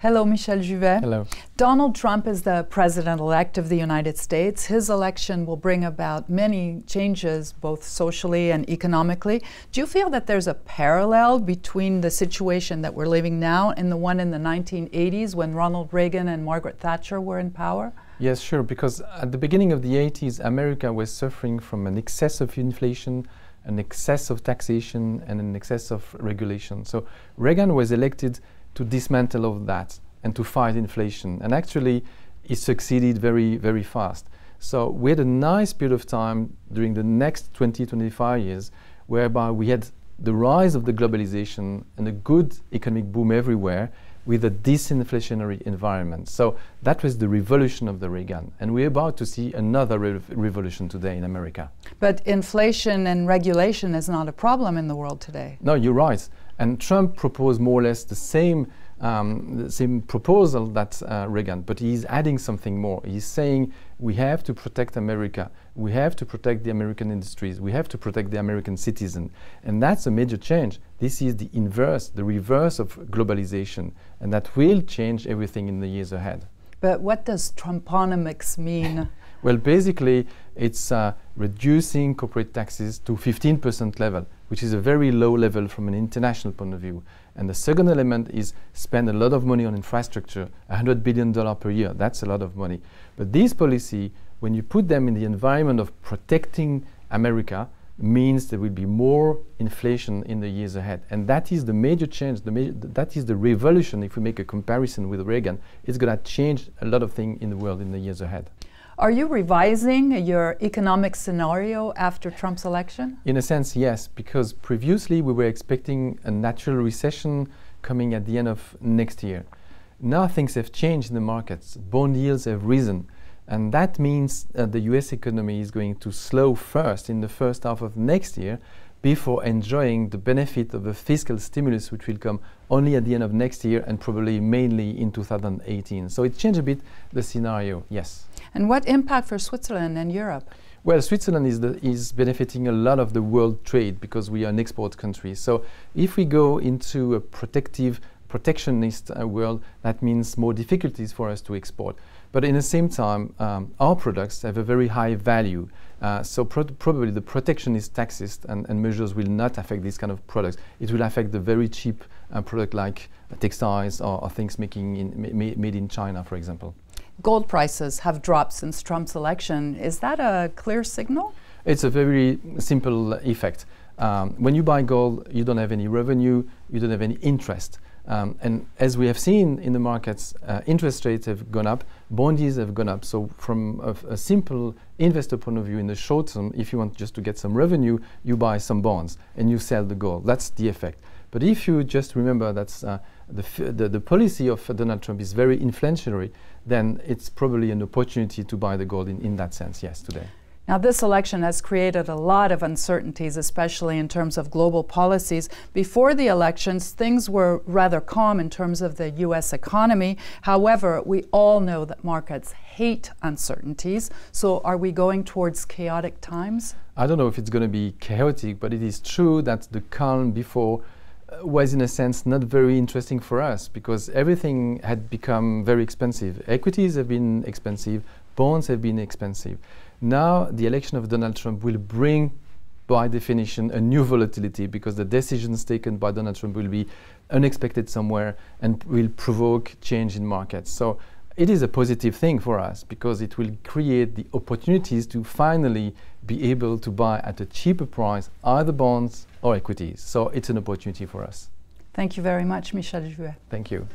Hello, Michel Juvet. Hello. Donald Trump is the president-elect of the United States. His election will bring about many changes, both socially and economically. Do you feel that there's a parallel between the situation that we're living now and the one in the 1980s when Ronald Reagan and Margaret Thatcher were in power? Yes, sure, because at the beginning of the 80s, America was suffering from an excess of inflation, an excess of taxation, and an excess of regulation. So Reagan was elected to dismantle all of that and to fight inflation. And actually, he succeeded very, very fast. So we had a nice period of time during the next 20-25 years whereby we had the rise of the globalization and a good economic boom everywhere with a disinflationary environment. So that was the revolution of the Reagan. And we're about to see another revolution today in America. But inflation and regulation is not a problem in the world today. No, you're right. And Trump proposed more or less the same proposal that Reagan, but he's adding something more. He's saying we have to protect America, we have to protect the American industries, we have to protect the American citizen. And that's a major change. This is the inverse, the reverse of globalization, and that will change everything in the years ahead. But what does Trumponomics mean? Well, basically, it's reducing corporate taxes to 15% level, which is a very low level from an international point of view. And the second element is spend a lot of money on infrastructure, $100 billion per year. That's a lot of money. But this policy, when you put them in the environment of protecting America, means there will be more inflation in the years ahead. And that is the major change, that is the revolution. If we make a comparison with Reagan, it's going to change a lot of things in the world in the years ahead. Are you revising your economic scenario after Trump's election? In a sense, yes, because previously we were expecting a natural recession coming at the end of next year. Now things have changed in the markets. Bond yields have risen. And that means that the US economy is going to slow first in the first half of next year before enjoying the benefit of the fiscal stimulus, which will come only at the end of next year and probably mainly in 2018. So it changed a bit the scenario, yes. And what impact for Switzerland and Europe? Well, Switzerland is benefiting a lot of the world trade because we are an export country. So if we go into a protectionist world, that means more difficulties for us to export. But in the same time, our products have a very high value. So probably the protectionist taxes and measures will not affect these kind of products. It will affect the very cheap product like textiles or things made in China, for example. Gold prices have dropped since Trump's election. Is that a clear signal? It's a very simple effect. When you buy gold, you don't have any revenue, you don't have any interest. And as we have seen in the markets, interest rates have gone up, bond yields have gone up. So from a simple investor point of view, in the short term, if you want just to get some revenue, you buy some bonds and you sell the gold. That's the effect. But if you just remember that the policy of Donald Trump is very inflationary, then it's probably an opportunity to buy the gold in that sense, yes, today. Now, this election has created a lot of uncertainties, especially in terms of global policies. Before the elections, things were rather calm in terms of the U.S. economy. However, we all know that markets hate uncertainties. So are we going towards chaotic times? I don't know if it's going to be chaotic, but it is true that the calm before was in a sense not very interesting for us because everything had become very expensive. Equities have been expensive, bonds have been expensive. Now the election of Donald Trump will bring, by definition, a new volatility because the decisions taken by Donald Trump will be unexpected somewhere and will provoke change in markets. So it is a positive thing for us because it will create the opportunities to finally be able to buy at a cheaper price either bonds or equities. So it's an opportunity for us. Thank you very much, Michel Juvet. Thank you.